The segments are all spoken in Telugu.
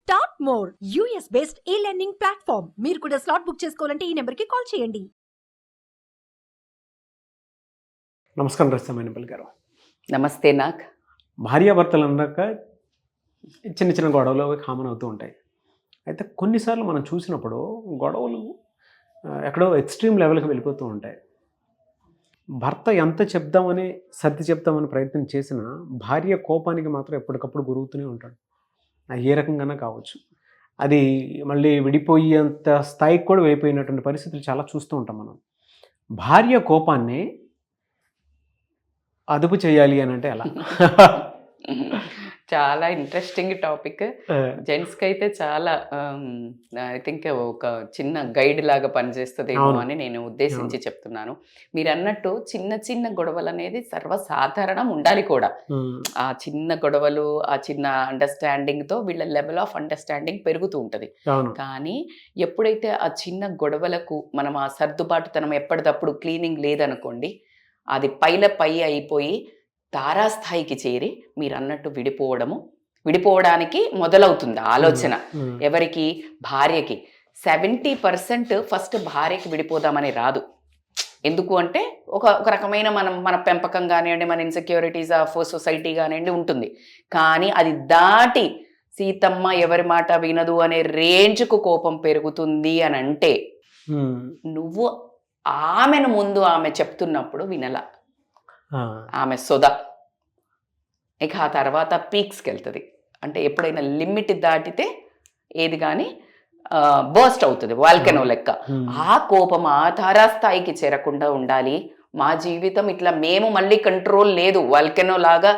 స్టార్ట్ మోర్ యూఎస్ బేస్డ్ ఈ లెర్నింగ్ ప్లాట్ఫామ్. మీరు కూడా స్లాట్ బుక్ చేసుకోవాలంటే ఈ నెంబర్కి కాల్ చేయండి. నమస్కారం రస్తమైనపల్లి గారు. నమస్తే. నాకు భార్యాభర్తలు అన్నాక చిన్న చిన్న గొడవలు అవి కామన్ అవుతూ ఉంటాయి. అయితే కొన్నిసార్లు మనం చూసినప్పుడు గొడవలు ఎక్కడో ఎక్స్ట్రీమ్ లెవెల్కి వెళ్ళిపోతూ ఉంటాయి. భర్త ఎంత చెప్దామని సర్ది చెప్దామని ప్రయత్నం చేసినా భార్య కోపానికి మాత్రం ఎప్పటికప్పుడు గురుగుతూనే ఉంటాడు. ఏ రకంగానే కావచ్చు. అది మళ్ళీ విడిపోయేంత స్థాయికి కూడా వెళ్ళిపోయినటువంటి పరిస్థితులు చాలా చూస్తూ ఉంటాం మనం. భార్య కోపాన్ని అదుపు చేయాలి అని అంటే ఎలా? చాలా ఇంట్రెస్టింగ్ టాపిక్. జెంట్స్కి అయితే చాలా ఐ థింక్ ఒక చిన్న గైడ్ లాగా పనిచేస్తుందేమో అని నేను ఉద్దేశించి చెప్తున్నాను. మీరు అన్నట్టు చిన్న చిన్న గొడవలు అనేది సర్వసాధారణం, ఉండాలి కూడా. ఆ చిన్న గొడవలు, ఆ చిన్న అండర్స్టాండింగ్తో వీళ్ళ లెవెల్ ఆఫ్ అండర్స్టాండింగ్ పెరుగుతూ ఉంటుంది. కానీ ఎప్పుడైతే ఆ చిన్న గొడవలకు మనం ఆ సర్దుబాటుతనం ఎప్పటికప్పుడు క్లీనింగ్ లేదనుకోండి, అది పై అయిపోయి తారాస్థాయికి చేరి మీరు అన్నట్టు విడిపోవడానికి మొదలవుతుంది ఆలోచన. ఎవరికి? భార్యకి. 70% ఫస్ట్ భార్యకి విడిపోదామని రాదు. ఎందుకు అంటే ఒక రకమైన మన పెంపకం కానివ్వండి, మన ఇన్సెక్యూరిటీస్ ఆఫ్ సొసైటీ కానివ్వండి ఉంటుంది. కానీ అది దాటి సీతమ్మ ఎవరి మాట వినదు అనే రేంజ్కు కోపం పెరుగుతుంది అని అంటే నువ్వు ఆమెను ముందు ఆమె చెప్తున్నప్పుడు వినలా, ఆమె సొద. ఇక ఆ తర్వాత పీక్స్కి వెళ్తుంది. అంటే ఎప్పుడైనా లిమిట్ దాటితే ఏది కానీ బర్స్ట్ అవుతుంది, వాల్కెనో లెక్క. ఆ కోపం ఆ తారాస్థాయికి చేరకుండా ఉండాలి. మా జీవితం ఇట్లా మేము మళ్ళీ కంట్రోల్ లేదు, వాల్కెనో లాగా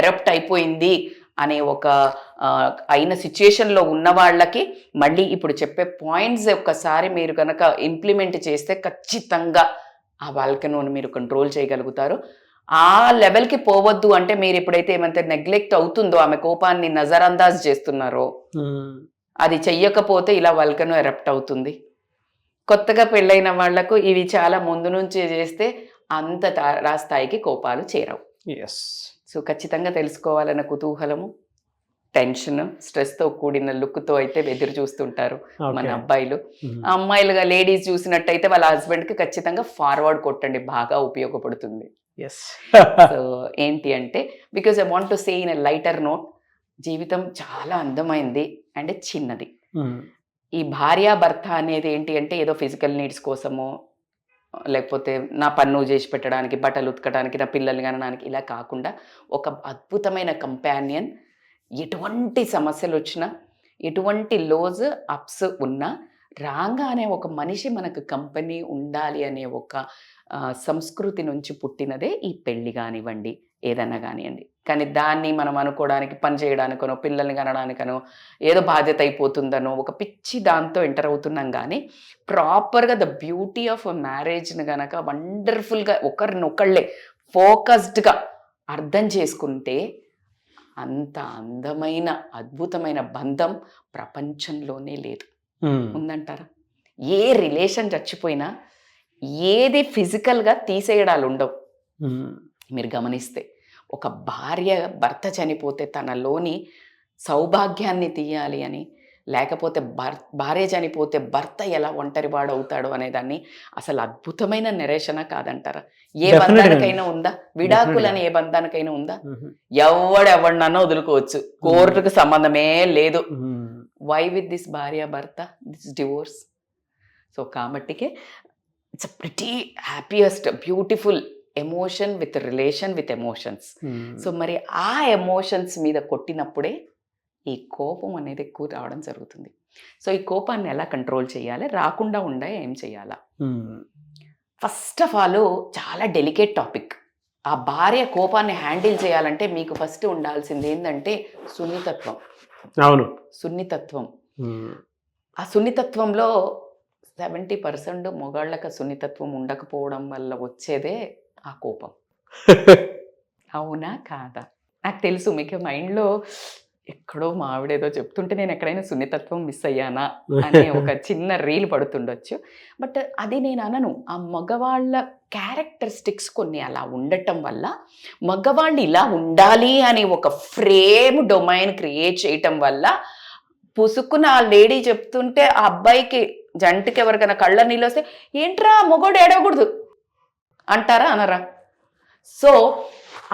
ఎరప్ట్ అయిపోయింది అనే ఒక అయిన సిచ్యుయేషన్లో ఉన్న వాళ్ళకి మళ్ళీ ఇప్పుడు చెప్పే పాయింట్స్ ఒక్కసారి మీరు కనుక ఇంప్లిమెంట్ చేస్తే ఖచ్చితంగా ఆ వాల్కెనోని మీరు కంట్రోల్ చేయగలుగుతారు. ఆ లెవెల్కి పోవద్దు అంటే మీరు ఎప్పుడైతే ఏమంటే నెగ్లెక్ట్ అవుతుందో, ఆమె కోపాన్ని నజరందాజ్ చేస్తున్నారో, అది చెయ్యకపోతే ఇలా వాల్కెనో ఎరప్ట్ అవుతుంది. కొత్తగా పెళ్ళైన వాళ్లకు ఇవి చాలా ముందు నుంచే చేస్తే అంత తారాస్థాయికి కోపాలు చేరవు. సో ఖచ్చితంగా తెలుసుకోవాలన్న కుతూహలము, టెన్షన్, స్ట్రెస్తో కూడిన లుక్తో అయితే ఎదురు చూస్తుంటారు మన అబ్బాయిలు. అమ్మాయిలుగా లేడీస్ చూసినట్టయితే వాళ్ళ హస్బెండ్కి ఖచ్చితంగా ఫార్వర్డ్ కొట్టండి, బాగా ఉపయోగపడుతుంది. సో ఏంటి అంటే, because I want to say in a lighter note, జీవితం చాలా అందమైంది అండ్ చిన్నది. ఈ భార్యాభర్త అనేది ఏంటి అంటే ఏదో ఫిజికల్ నీడ్స్ కోసమో, లేకపోతే నా పన్ను చేసి పెట్టడానికి, బట్టలు ఉతకడానికి, నా పిల్లల్ని కనడానికి ఇలా కాకుండా ఒక అద్భుతమైన కంపానియన్. ఎటువంటి సమస్యలు వచ్చినా, ఎటువంటి లోస్ అప్స్ ఉన్నా రాగానే ఒక మనిషి మనకు కంపెనీ ఉండాలి అనే ఒక సంస్కృతి నుంచి పుట్టినదే ఈ పెళ్ళి కానివ్వండి, ఏదన్నా కానివ్వండి. కానీ దాన్ని మనం అనుకోవడానికి, పని చేయడానికనో, పిల్లల్ని కనడానికనో, ఏదో బాధ్యత అయిపోతుందనో ఒక పిచ్చి దాంతో ఎంటర్ అవుతున్నాం. కానీ ప్రాపర్గా ద బ్యూటీ ఆఫ్ మ్యారేజ్ని కనుక వండర్ఫుల్గా ఒకరినొకళ్ళే ఫోకస్డ్గా అర్థం చేసుకుంటే అంత అందమైన అద్భుతమైన బంధం ప్రపంచంలోనే లేదు. ఉందంటారా? ఏ రిలేషన్ చచ్చిపోయినా ఏది ఫిజికల్గా తీసేయడాలు ఉండవు. మీరు గమనిస్తే ఒక భార్య భర్త చనిపోతే తనలోని సౌభాగ్యాన్ని తీయాలి అని, లేకపోతే భార్య చనిపోతే భర్త ఎలా ఒంటరివాడు అవుతాడు అనేదాన్ని అసలు అద్భుతమైన నెరేషన కాదంటారా? ఏ బంధానికైనా ఉందా? విడాకులని ఏ బంధానికైనా ఉందా? ఎవడెవడినన్నా వదులుకోవచ్చు, కోర్టుకు సంబంధమే లేదు. వై విత్ దిస్ భార్య భర్త, దిస్ డివోర్స్? సో కాబట్టికే it's a pretty happiest beautiful emotion with relation with emotions. So మరి ఆ ఎమోషన్స్ మీద కొట్టినప్పుడే ఈ కోపం అనేది ఎక్కువ రావడం జరుగుతుంది. సో ఈ కోపాన్ని ఎలా కంట్రోల్ చేయాలి, రాకుండా ఉండే ఏం చేయాలా? ఫస్ట్ ఆఫ్ ఆల్ చాలా డెలికేట్ టాపిక్. ఆ భార్య కోపాన్ని హ్యాండిల్ చేయాలంటే మీకు ఫస్ట్ ఉండాల్సింది ఏంటంటే సున్నితత్వం. అవును, సున్నితత్వం. ఆ సున్నితత్వంలో 70% మొగాళ్ళకి సున్నితత్వం ఉండకపోవడం వల్ల వచ్చేదే ఆ కోపం. అవునా కాదా? నాకు తెలుసు మీకు మైండ్లో ఎక్కడో మా ఆవిడేదో చెప్తుంటే నేను ఎక్కడైనా సున్నితత్వం మిస్ అయ్యానా అనే ఒక చిన్న రీల్ పడుతుండొచ్చు. బట్ అది నేను అనను. ఆ మగవాళ్ళ క్యారెక్టరిస్టిక్స్ కొన్ని అలా ఉండటం వల్ల, మగవాళ్ళు ఇలా ఉండాలి అని ఒక ఫ్రేమ్ డొమైన్ క్రియేట్ చేయటం వల్ల పుసుక్కున ఆ లేడీ చెప్తుంటే ఆ అబ్బాయికి జంటకి ఎవరికైనా కళ్ళ నీళ్ళు వస్తే ఏంట్రా మొగోడు ఏడవకూడదు అంటారా అనరా? సో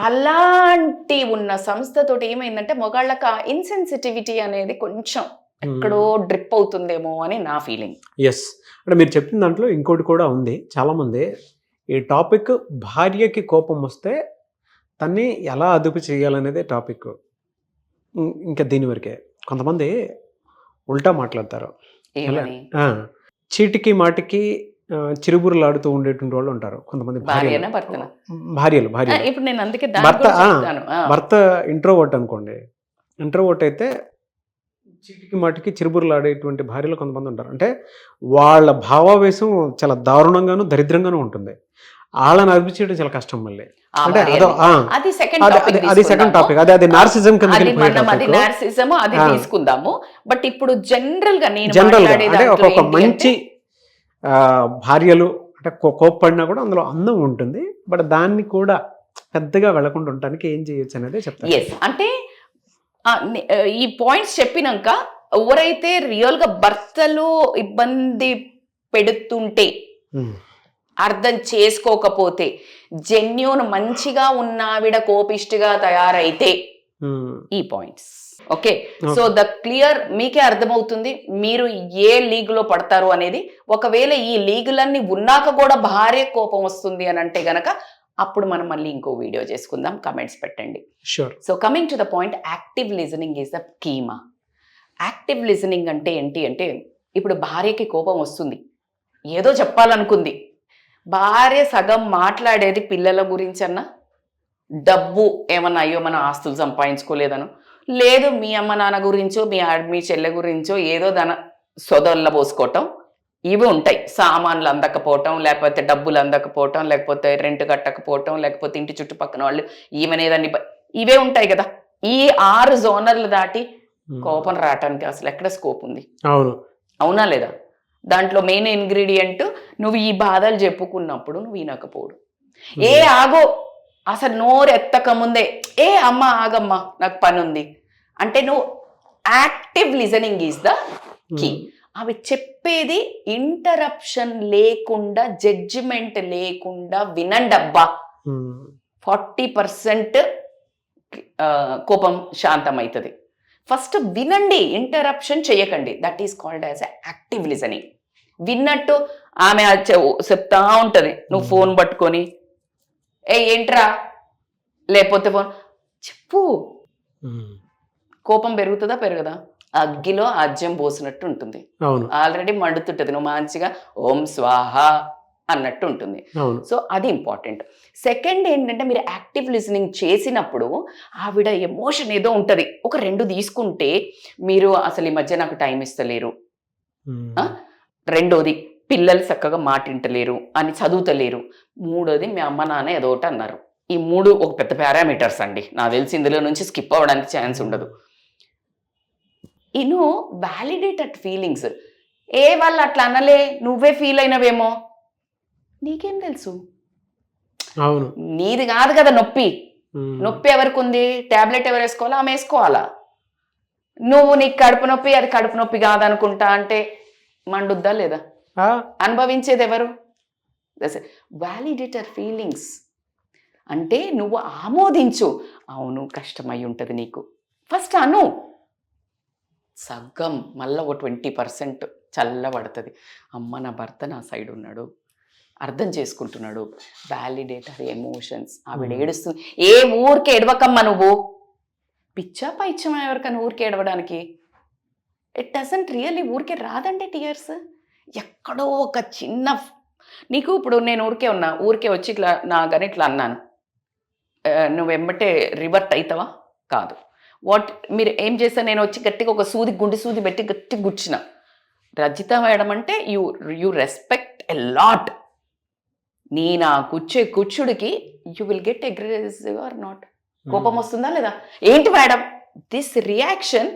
అలాంటి ఉన్న సంస్థతోటి ఏమైందంటే మొగాళ్ళకి ఆ ఇన్సెన్సిటివిటీ అనేది కొంచెం ఎక్కడో డ్రిప్ అవుతుందేమో అని నా ఫీలింగ్. ఎస్, అంటే మీరు చెప్పిన దాంట్లో ఇంకోటి కూడా ఉంది. చాలామంది ఈ టాపిక్ భార్యకి కోపం వస్తే తన్ని ఎలా అదుపు చేయాలనేదే టాపిక్. ఇంకా దీని వరకే. కొంతమంది ఉల్టా మాట్లాడతారు. ఏమని? చీటికి మాటికి చిరుబురులాడుతూ ఉండేటువంటి వాళ్ళు ఉంటారు కొంతమంది. భార్యనా భర్తనా? భార్యలు. ఇప్పుడు నేను అందుకే భర్త ఇంట్రోవర్ట్ అనుకోండి. ఇంట్రోవర్ట్ అయితే చీటికి మాటికి చిరుబురులాడేటువంటి భార్యలు కొంతమంది ఉంటారు. అంటే వాళ్ళ భావావేశం చాలా దారుణంగాను దరిద్రంగాను ఉంటుంది. వాళ్ళని అదుపు చేయడం చాలా కష్టం. మళ్ళీ అంటే అది సెకండ్ టాపిక్. అది నార్సిజం నార్సిజం అది తీసుకుందాము. బట్ ఇప్పుడు జనరల్ గా అంటే ఒక మంచి భార్యలు అంటే కోప్పడినా కూడా అందులో అందం ఉంటుంది. బట్ దాన్ని కూడా పెద్దగా వెళ్లకుండా ఉండడానికి ఏం చేయొచ్చు అనేది చెప్తాను. అంటే ఈ పాయింట్స్ చెప్పినాక ఎవరైతే రియల్ గా భర్తలు ఇబ్బంది పెడుతుంటే అర్థం చేసుకోకపోతే జెన్యూన్ మంచిగా ఉన్న ఆవిడ కోపిష్టిగా తయారైతే ఈ points okay. So the clear మీకే అర్థమవుతుంది మీరు ఏ లీగ్ లో పడతారు అనేది. ఒకవేళ ఈ లీగులన్నీ ఉన్నాక కూడా భార్య కోపం వస్తుంది అని అంటే గనక అప్పుడు మనం మళ్ళీ ఇంకో వీడియో చేసుకుందాం. కమెంట్స్ పెట్టండి. Sure. So coming to the point, active listening is the keema. Active listening అంటే ఏంటి అంటే, ఇప్పుడు భార్యకి కోపం వస్తుంది, ఏదో చెప్పాలనుకుంది. భార్య సగం మాట్లాడేది పిల్లల గురించి అన్నా, డబ్బు ఏమన్నా అయ్యో మనం ఆస్తులు సంపాదించుకోలేదను, లేదు మీ అమ్మ నాన్న గురించో మీ చెల్లె గురించో ఏదో దాని సొదల్ల పోసుకోవటం, ఇవి ఉంటాయి. సామాన్లు అందకపోవటం, లేకపోతే డబ్బులు అందకపోవటం, లేకపోతే రెంట్ కట్టకపోవటం, లేకపోతే ఇంటి చుట్టుపక్కల వాళ్ళు ఈమెనేదాన్ని, ఇవే ఉంటాయి కదా. ఈ 6 జోనర్లు దాటి కోపం రావటానికి అసలు ఎక్కడ స్కోప్ ఉంది? అవునా లేదా? దాంట్లో మెయిన్ ఇంగ్రీడియంట్ నువ్వు ఈ బాధలు చెప్పుకున్నప్పుడు నువ్వు వినకపోడు. ఆగో అసలు నోరు ఎత్తక ముందే అమ్మ ఆగమ్మా నాకు పని ఉంది అంటే నువ్వు active listening is the key. అవి చెప్పేది ఇంటరప్షన్ లేకుండా, జడ్జిమెంట్ లేకుండా వినండబ్బా. 40% కోపం శాంతమవుతుంది. ఫస్ట్ వినండి, ఇంటరప్షన్ చేయకండి. That is called as active listening. విన్నట్టు ఆమె చెప్తా ఉంటుంది, నువ్వు ఫోన్ పట్టుకొని ఏంట్రా, లేకపోతే ఫోన్ చెప్పు. కోపం పెరుగుతుందా పెరగదా? అగ్గిలో ఆజ్యం పోసినట్టు ఉంటుంది. ఆల్రెడీ మండుతుంటది, నువ్వు మంచిగా ఓం స్వాహ అన్నట్టు ఉంటుంది. సో అది ఇంపార్టెంట్. సెకండ్ ఏంటంటే, మీరు యాక్టివ్ లిజనింగ్ చేసినప్పుడు ఆవిడ ఎమోషన్ ఏదో ఉంటుంది. ఒక 2 తీసుకుంటే, మీరు అసలు ఈ మధ్య నాకు టైం ఇస్తలేరు, రెండోది పిల్లలు చక్కగా మాటింటలేరు అని చదువుతలేరు, మూడోది మీ అమ్మ నాన్న ఏదో ఒకటి అన్నారు. ఈ 3 ఒక పెద్ద పారామీటర్స్ అండి. నాకు తెలిసి ఇందులో నుంచి స్కిప్ అవ్వడానికి ఛాన్స్ ఉండదు. Validated feelings. వాళ్ళు అట్లా అనలే, నువ్వే ఫీల్ అయినవేమో, నీకేం తెలుసు? నీది కాదు కదా నొప్పి. నొప్పి ఎవరికి ఉంది? టాబ్లెట్ ఎవరు వేసుకోవాలా? ఆమె వేసుకోవాలా? నువ్వు నీకు కడుపు నొప్పి, అది కడుపు నొప్పి కాదనుకుంటా అంటే మండుద్దా లేదా? అనుభవించేది ఎవరు? వ్యాలిడేటెడ్ ఫీలింగ్స్ అంటే నువ్వు ఆమోదించు. అవును కష్టమై ఉంటుంది నీకు, ఫస్ట్ అను. సగం మళ్ళీ ఒక 20% చల్లబడుతుంది. అమ్మ నా భర్త నా సైడ్ ఉన్నాడు, అర్థం చేసుకుంటున్నాడు. Validator emotions. ఆవిడ ఏడుస్తుంది, ఊరికే ఏడవకమ్మా నువ్వు. పిచ్చా పైచ్చమా ఎవరికన్నా ఊరికే ఏడవడానికి? ఇట్ డజంట్ రియల్లీ ఊరికే రాదండి టీయర్స్. ఎక్కడో ఒక చిన్న నీకు ఇప్పుడు నేను ఊరికే వచ్చి ఇట్లా నా కానీ ఇట్లా అన్నాను, నువ్వు వెంబటే రివర్ట్ అవుతావా? కాదు. మీరు ఏం చేస్తా, నేను వచ్చి గట్టిగా ఒక గుండె సూది పెట్టి గట్టి గుచ్చిన. రజిత మేడం అంటే యూ రెస్పెక్ట్ ఎ లాట్. నా కూర్చుడికి you will get aggressive or not? కోపం వస్తుందా లేదా? ఏంటి మేడం దిస్ రియాక్షన్?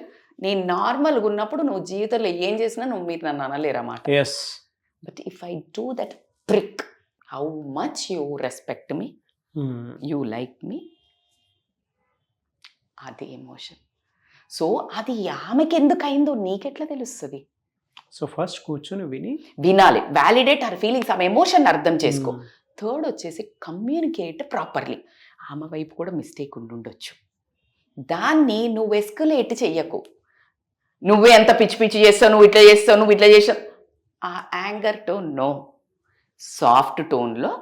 నేను నార్మల్గా ఉన్నప్పుడు నువ్వు జీవితంలో ఏం చేసినా మీరు నన్ను అనలేరన్నమాట. But if I do that trick, how much you respect me, you like me, అది ఎమోషన్. సో అది ఆమెకి ఎందుకు అయిందో నీకెట్లా తెలుస్తుంది? సో ఫస్ట్ కూర్చొని వినాలి, వ్యాలిడేట్ హర్ ఫీలింగ్స్, ఆమె ఎమోషన్ అర్థం చేసుకో. థర్డ్ వచ్చేసి కమ్యూనికేట్ ప్రాపర్లీ. ఆమె వైపు కూడా మిస్టేక్ ఉండుండొచ్చు, దాన్ని నువ్వు ఎస్కలేట్ చెయ్యకు. నువ్వే ఎంత పిచ్చి పిచ్చి చేస్తావు, నువ్వు ఇట్లా చేస్తావు, నువ్వు ఇట్లా చేస్తావు. ఆ యాంగర్ టోన్ నో, సాఫ్ట్ టోన్లో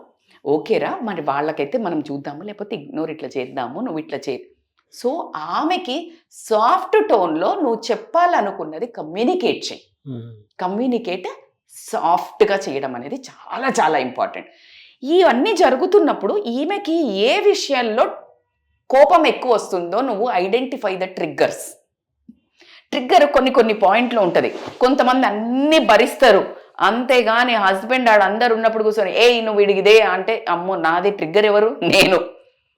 ఓకేరా మరి వాళ్ళకైతే మనం చూద్దాము, లేకపోతే ఇగ్నోర్ ఇట్లా చేద్దాము, నువ్వు ఇట్లా చే. సో ఆమెకి సాఫ్ట్ టోన్లో నువ్వు చెప్పాలనుకున్నది కమ్యూనికేట్ చెయ్యి. కమ్యూనికేట్ సాఫ్ట్గా చేయడం అనేది చాలా చాలా ఇంపార్టెంట్. ఇవన్నీ జరుగుతున్నప్పుడు ఈమెకి ఏ విషయాల్లో కోపం ఎక్కువ వస్తుందో నువ్వు ఐడెంటిఫై ద ట్రిగ్గర్స్. ట్రిగ్గర్ కొన్ని పాయింట్లు ఉంటుంది. కొంతమంది అన్నీ భరిస్తారు, అంతేగాని హస్బెండ్ ఆడ అందరు ఉన్నప్పుడు కూర్చొని నువ్వు ఇడిగిదే అంటే అమ్మో నాది ట్రిగ్గర్ ఎవరు? నేను.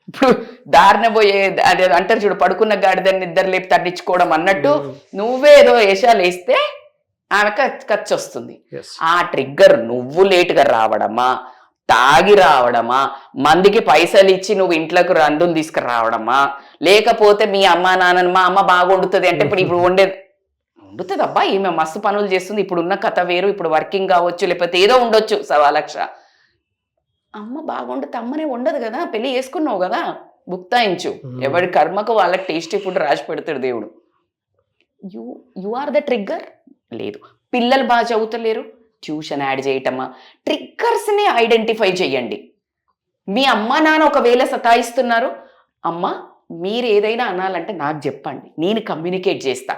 ఇప్పుడు దారిన పోయే అదే అంటారు చూడు, పడుకున్న గాడిదని నిద్ర లేపి తడ్డించుకోవడం అన్నట్టు నువ్వే ఏదో వేషాలు వేస్తే ఆమెకు ఖర్చు వస్తుంది. ఆ ట్రిగ్గర్ నువ్వు లేటుగా రావడమా, తాగి రావడమా, మందికి పైసలు ఇచ్చి నువ్వు ఇంట్లోకి రందులు తీసుకురావడమా, లేకపోతే మీ అమ్మ నాన్న మా అమ్మ బాగా వండుతుంది అంటే ఇప్పుడు వండుతుంది అబ్బా ఈమె మస్తు పనులు చేస్తుంది, ఇప్పుడు ఉన్న కథ వేరు, ఇప్పుడు వర్కింగ్ కావచ్చు, లేకపోతే ఏదో ఉండొచ్చు 1,00,000. అమ్మ బాగుండదు, అమ్మనే ఉండదు కదా, పెళ్లి చేసుకున్నావు కదా, బుక్తాయించు. ఎవరి కర్మకు వాళ్ళకి టేస్టీ ఫుడ్ రాసి పెడతాడు దేవుడు. You are the trigger. లేదు, పిల్లలు బాగా చదువుతలేరు, ట్యూషన్ యాడ్ చేయటమా, ట్రిగ్గర్స్ని ఐడెంటిఫై చేయండి. మీ అమ్మ నాన్న ఒకవేళ సతాయిస్తున్నారు, అమ్మ మీరు ఏదైనా అనాలంటే నాకు చెప్పండి, నేను కమ్యూనికేట్ చేస్తా.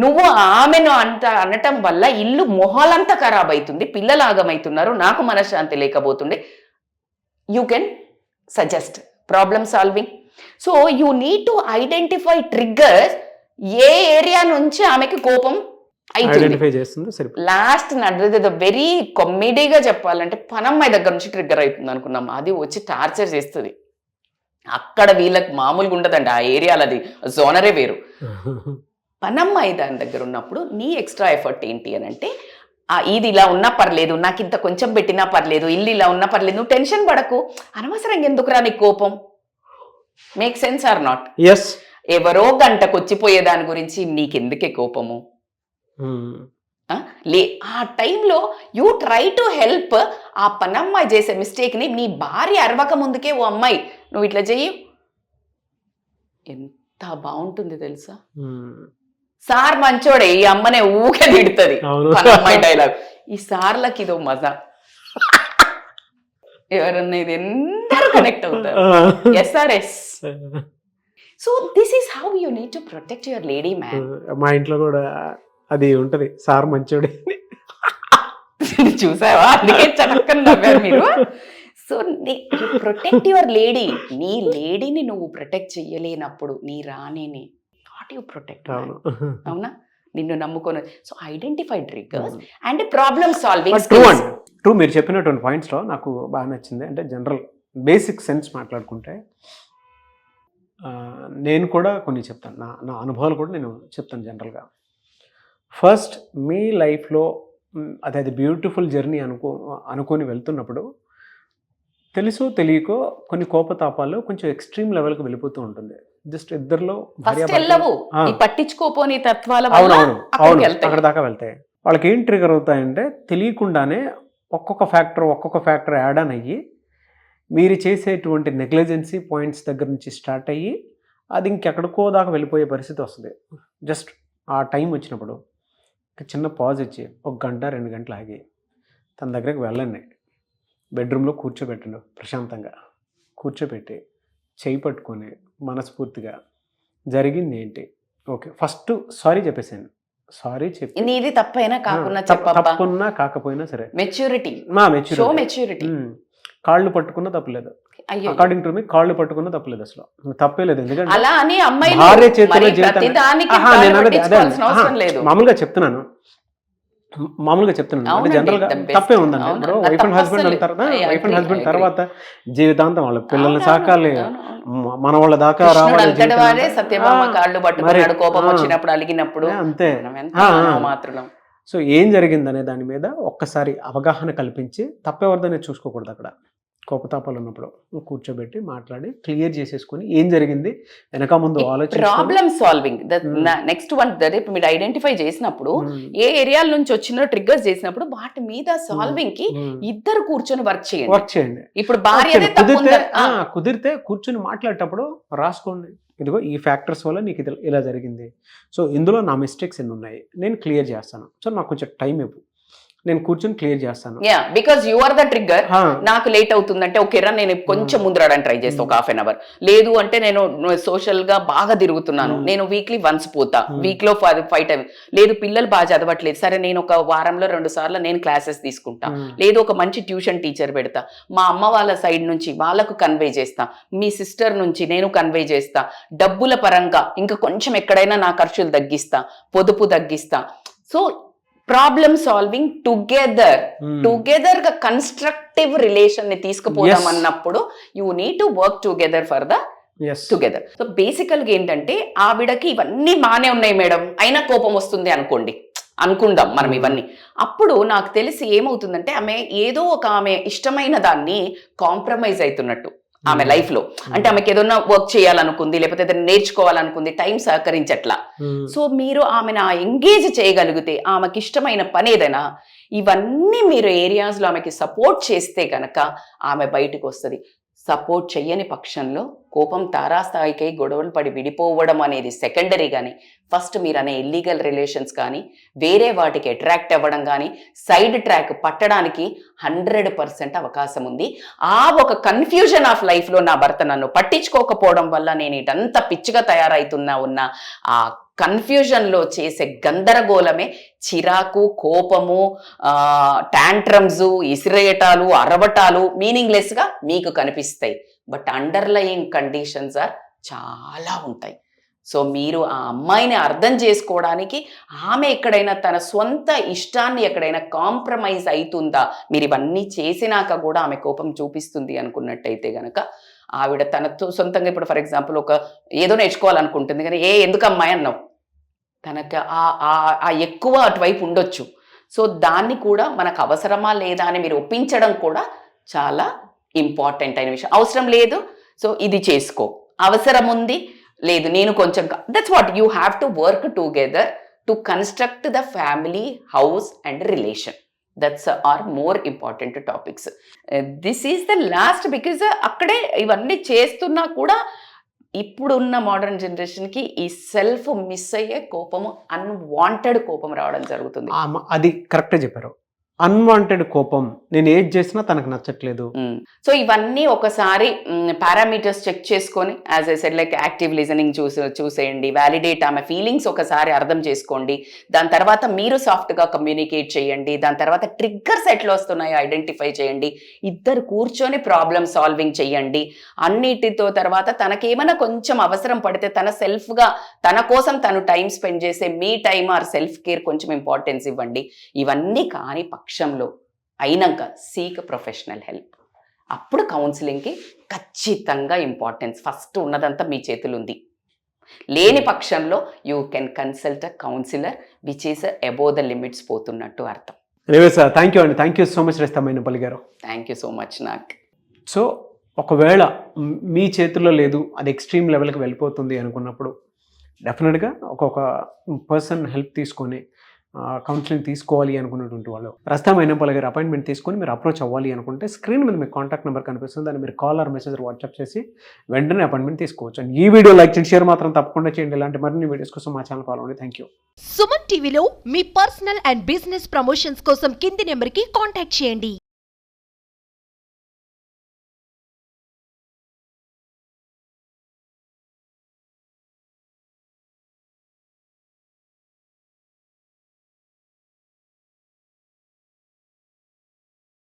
నువ్వు ఆమెను అనటం వల్ల ఇల్లు మొహాలంతా ఖరాబ్ అవుతుంది, పిల్లలు ఆగమవుతున్నారు, నాకు మనశ్శాంతి లేకపోతుండే. You can suggest problem solving. So you need to identify triggers. ఏ ఏరియా నుంచి ఆమెకి కోపం లాస్ట్ నడ్డది వెరీ కామెడీగా చెప్పాలంటే పనమ్మాయి దగ్గర నుంచి ట్రిగ్గర్ అవుతుంది అనుకున్నాం, అది వచ్చి టార్చర్ చేస్తుంది. అక్కడ వీళ్ళకి మామూలుగా ఉండదండి, ఆ ఏరియాలో అది జోనరే వేరు. పనమ్మాయి దాని దగ్గర ఉన్నప్పుడు నీ ఎక్స్ట్రా ఎఫర్ట్ ఏంటి అని అంటే, ఇది ఇలా ఉన్నా పర్లేదు, నాకు ఇంత కొంచెం పెట్టినా పర్లేదు, ఇల్లు ఇలా ఉన్నా పర్లేదు, నువ్వు టెన్షన్ పడకు, అనవసరంగా ఎందుకురా నీ కోపం. Make sense or not? Yes. ఎవరో గంటకు వచ్చిపోయే దాని గురించి నీకెందుకే కోపము? ఆ టైంలో యూ ట్రై టు హెల్ప్. ఆ పనమ్మాయి చేసే మిస్టేక్ని నీ భార్య అరవక ముందుకే, ఓ అమ్మాయి నువ్వు ఇట్లా చెయ్యి, ఎంత బాగుంటుంది తెలుసా. సార్ మంచోడే, ఈ అమ్మనే ఊకే తిడుతుంది, పనమ్మాయి డైలాగ్. ఈ సార్లకి ఇదో మజా. ఎవరన్నా ఇది ఎందరూ కనెక్ట్ అవుతారు. SRS. So this is how you need to protect your lady man. మా ఇంట్లో కూడా అది ఉంటది, సార్ మంచోడే. చూసావా, అందుకే చక్కని నవ్వారు మీరు. So protect your lady. నీ లేడీని నువ్వు ప్రొటెక్ట్ చెయ్యలేనప్పుడు నీ రాణిని నాట్ యు ప్రొటెక్ట్. అవునా, నిన్ను నమ్ముకొని. So identify triggers and problem solving. True, మీరు చెప్పినటువంటి పాయింట్స్లో నాకు బాగా నచ్చింది. అంటే జనరల్ బేసిక్ సెన్స్ మాట్లాడుకుంటే నేను కూడా కొన్ని చెప్తాను, నా అనుభవాలు కూడా నేను చెప్తాను జనరల్గా. ఫస్ట్ మీ లైఫ్లో అదే బ్యూటిఫుల్ జర్నీ అనుకొని వెళ్తున్నప్పుడు తెలుసో తెలియకో కొన్ని కోపతాపాలు కొంచెం ఎక్స్ట్రీమ్ లెవెల్కి వెళ్ళిపోతూ ఉంటుంది. జస్ట్ ఇద్దరిలో పట్టించుకోపోని తత్వాల అవునవును అక్కడ దాకా వెళ్తాయి. వాళ్ళకి ఏం ట్రిగర్ అవుతాయంటే తెలియకుండానే ఒక్కొక్క ఫ్యాక్టర్ యాడ్ ఆన్ అయ్యి మీరు చేసేటువంటి నెగ్లిజెన్సీ పాయింట్స్ దగ్గర నుంచి స్టార్ట్ అయ్యి అది ఇంకెక్కడికో దాకా వెళ్ళిపోయే పరిస్థితి వస్తుంది. జస్ట్ ఆ టైం వచ్చినప్పుడు చిన్న పాజ్ ఇచ్చి 1 గంట 2 గంటలు ఆగి తన దగ్గరికి వెళ్ళండి, బెడ్రూమ్లో కూర్చోబెట్టండి, ప్రశాంతంగా కూర్చోబెట్టి చేయి పట్టుకొని మనస్ఫూర్తిగా జరిగింది ఏంటి, ఓకే ఫస్ట్ సారీ చెప్పేసాను, సారీ చెప్పి నీది తప్పైనా తప్పున్నా కాకపోయినా సరే మెచ్యూరిటీ. కాళ్ళు పట్టుకున్నా తప్పలేదు, అకార్డింగ్ టు మీ కాళ్ళు పట్టుకున్నా తప్పలేదు, అసలు తప్పే లేదు. ఎందుకంటే భార్య చేతిలో జీవితం మామూలుగా చెప్తున్నాను అంటే జనరల్ గా తప్పే ఉందండి. ఇప్పుడు వైఫ్ అండ్ హస్బెండ్ తర్వాత జీవితాంతం వాళ్ళ పిల్లల్ని సాకాలి, మన వాళ్ళ దాకా రావాలి. అంతే. సో ఏం జరిగిందనే దాని మీద ఒక్కసారి అవగాహన కల్పించి తప్పెవరిదనే చూసుకోకూడదు. అక్కడ కోపతాపాలు ఉన్నప్పుడు కూర్చోబెట్టి మాట్లాడి క్లియర్ చేసేసుకొని ఏం జరిగింది వెనక ముందు ఆలోచించుకొని ప్రాబ్లమ్ సాల్వింగ్ నెక్స్ట్ వన్ ఇప్పుడు మీరు ఐడెంటిఫై చేసినప్పుడు ఏ ఏరియాల నుంచి వచ్చిన ట్రిగ్గర్స్ చేసినప్పుడు వాటి మీద సాల్వింగ్ కి ఇద్దరు కూర్చొని వర్క్ చేయండి. వర్క్ చేయండి. ఇప్పుడు భార్య కుదిరితే కూర్చొని మాట్లాడేటప్పుడు రాసుకోండి, ఇదిగో ఈ ఫ్యాక్టర్స్ వల్ల నీకు ఇది ఇలా జరిగింది, సో ఇందులో నా మిస్టేక్స్ ఎన్ని ఉన్నాయి నేను క్లియర్ చేస్తాను, సో నాకు కొంచెం టైం ఇవ్వు, నేను కూర్చొని క్లియర్ చేస్తాను. Because you are the trigger. నాకు లేట్ అవుతుందంటే ఓకేరా నేను కొంచెం ముందు రావడానికి ట్రై చేస్తా ఒక 1/2 hour. లేదు అంటే నేను సోషల్ గా బాగా తిరుగుతున్నాను, నేను వీక్లీ వన్స్ పోతా, వీక్ లో 5 times. లేదు పిల్లలు బాగా చదవట్లేదు, సరే నేను ఒక వారంలో 2 సార్లు నేను క్లాసెస్ తీసుకుంటా, లేదు ఒక మంచి ట్యూషన్ టీచర్ పెడతా, మా అమ్మ వాళ్ళ సైడ్ నుంచి వాళ్ళకు కన్వే చేస్తా, మీ సిస్టర్ నుంచి నేను కన్వే చేస్తా, డబ్బుల పరంగా ఇంకా కొంచెం ఎక్కడైనా నా ఖర్చులు తగ్గిస్తా, పొదుపు తగ్గిస్తా. సో ప్రాబ్లమ్ సాల్వింగ్ టుగెదర్ గా కన్స్ట్రక్టివ్ రిలేషన్ ని తీసుకుపోదాం అన్నప్పుడు you need to work together for the together. So బేసికల్ గా ఏంటంటే ఆవిడకి ఇవన్నీ బానే ఉన్నాయి మేడం అయినా కోపం వస్తుంది అనుకుందాం మనం ఇవన్నీ. అప్పుడు నాకు తెలిసి ఏమవుతుందంటే ఆమె ఏదో ఒక ఆమె ఇష్టమైన దాన్ని కాంప్రమైజ్ అవుతున్నట్టు ఆమె లైఫ్ లో. అంటే ఆమెకి ఏదైనా వర్క్ చేయాలనుకుంది, లేకపోతే ఏదైనా నేర్చుకోవాలనుకుంది, టైం సహకరించట్లా. సో మీరు ఆమెను ఎంగేజ్ చేయగలిగితే ఆమెకి ఇష్టమైన పని ఏదైనా ఇవన్నీ మీరు ఏరియాస్ లో ఆమెకి సపోర్ట్ చేస్తే కనుక ఆమె బయటకు వస్తుంది. సపోర్ట్ చెయ్యని పక్షంలో కోపం తారాస్థాయికై గొడవలు పడి విడిపోవడం అనేది సెకండరీ. కానీ ఫస్ట్ మీరు అనే ఇల్లీగల్ రిలేషన్స్ కానీ వేరే వాటికి అట్రాక్ట్ అవ్వడం కానీ సైడ్ ట్రాక్ పట్టడానికి 100% అవకాశం ఉంది. ఆ ఒక కన్ఫ్యూజన్ ఆఫ్ లైఫ్లో నా భర్త నన్ను పట్టించుకోకపోవడం వల్ల నేను ఇటంతా పిచ్చిగా తయారైతున్నా ఉన్న ఆ కన్ఫ్యూజన్లో చేసే గందరగోళమే చిరాకు, కోపము, టాంట్రమ్స్, ఇసిరేయటాలు, అరవటాలు మీనింగ్లెస్గా మీకు కనిపిస్తాయి. బట్ అండర్లయింగ్ కండిషన్స్ చాలా ఉంటాయి. సో మీరు ఆ అమ్మాయిని అర్థం చేసుకోవడానికి ఆమె ఎక్కడైనా తన సొంత ఇష్టాన్ని ఎక్కడైనా కాంప్రమైజ్ అవుతుందా, మీరు ఇవన్నీ చేసినాక కూడా ఆమె కోపం చూపిస్తుంది అనుకున్నట్టయితే గనక ఆవిడ తనతో సొంతంగా ఇప్పుడు ఫర్ ఎగ్జాంపుల్ ఒక ఏదో నేర్చుకోవాలనుకుంటుంది కానీ ఎందుకు అమ్మాయి అన్నావు, తనకు ఆ ఎక్కువ అటువైపు ఉండొచ్చు. సో దాన్ని కూడా మనకు అవసరమా లేదా అని మీరు ఒప్పించడం కూడా చాలా ఇంపార్టెంట్ అయిన విషయం. అవసరం లేదు సో ఇది చేసుకో, అవసరం ఉంది లేదు నేను కొంచెం, that's what you have to work together to construct the family, house and relation. That's are more important topics. This is the last because అక్కడే ఇవన్నీ చేస్తున్నా కూడా ఇప్పుడున్న మోడర్న్ జనరేషన్కి ఈ సెల్ఫ్ మిస్ అయ్యే కోపము, అన్వాంటెడ్ కోపం రావడం జరుగుతుంది. అది కరెక్ట్గా చెప్పారు. అన్వాంటెడ్ కోపం, నేను ఏది చేసినా తనకు నచ్చట్లేదు. సో ఇవన్నీ ఒకసారి పారామీటర్స్ చెక్ చేసుకొని as I said like active listening చూసేయండి, వ్యాలిడేట్ ఆమె ఫీలింగ్స్ ఒకసారి అర్థం చేసుకోండి. దాని తర్వాత మీరు సాఫ్ట్గా కమ్యూనికేట్ చేయండి. దాని తర్వాత ట్రిగ్గర్స్ ఎట్లా వస్తున్నాయో ఐడెంటిఫై చేయండి. ఇద్దరు కూర్చొని ప్రాబ్లమ్ సాల్వింగ్ చేయండి. అన్నిటితో తర్వాత తనకేమైనా కొంచెం అవసరం పడితే తన సెల్ఫ్గా తన కోసం తను టైం స్పెండ్ చేసే మీ టైం ఆర్ సెల్ఫ్ కేర్ కొంచెం ఇంపార్టెన్స్ ఇవ్వండి. ఇవన్నీ కాని పక్షంలో అయినాక సీక్ ప్రొఫెషనల్ హెల్ప్. అప్పుడు కౌన్సిలింగ్కి ఖచ్చితంగా ఇంపార్టెన్స్ ఫస్ట్ ఉన్నదంతా మీ చేతులు ఉంది. లేని పక్షంలో you can consult a counsellor which is above the limits పోతున్నట్టు అర్థం. సార్ థ్యాంక్ యూ అండి, thank you so much Mainepalli గారు. Thank you so much. నాకు సో ఒకవేళ మీ చేతుల్లో లేదు, అది ఎక్స్ట్రీమ్ లెవెల్కి వెళ్ళిపోతుంది అనుకున్నప్పుడు డెఫినెట్గా ఒక్కొక్క పర్సన్ హెల్ప్ తీసుకొని కౌన్సిలింగ్ తీసుకోవాలి అనుకున్నటువంటి వాళ్ళు ప్రస్తుతం మైనేపల్లి గారు అపాయింట్మెంట్ తీసుకొని మీరు అప్రోచ్ అవ్వాలి అనుకుంటే స్క్రీన్ మీద మీకు కాంటాక్ట్ నెంబర్ కనిపిస్తుంది, దాన్ని మీరు కాల్ ఆర్ మెసేజ్ వాట్సాప్ చేసి వెంటనే అపాయింట్మెంట్ తీసుకోవచ్చు. అండ్ ఈ వీడియో లైక్ చేయండి, షేర్ మాత్రం తప్పకుండా చేయండి. ఇలాంటి మరిన్ని వీడియోస్ కోసం మా ఛానల్ ఫాలో అవ్వండి. Thank you. సుమన్ టీవీలో మీ పర్సనల్ అండ్ బిజినెస్ ప్రమోషన్స్ కోసం కింది నెంబర్కి కాంటాక్ట్ చేయండి.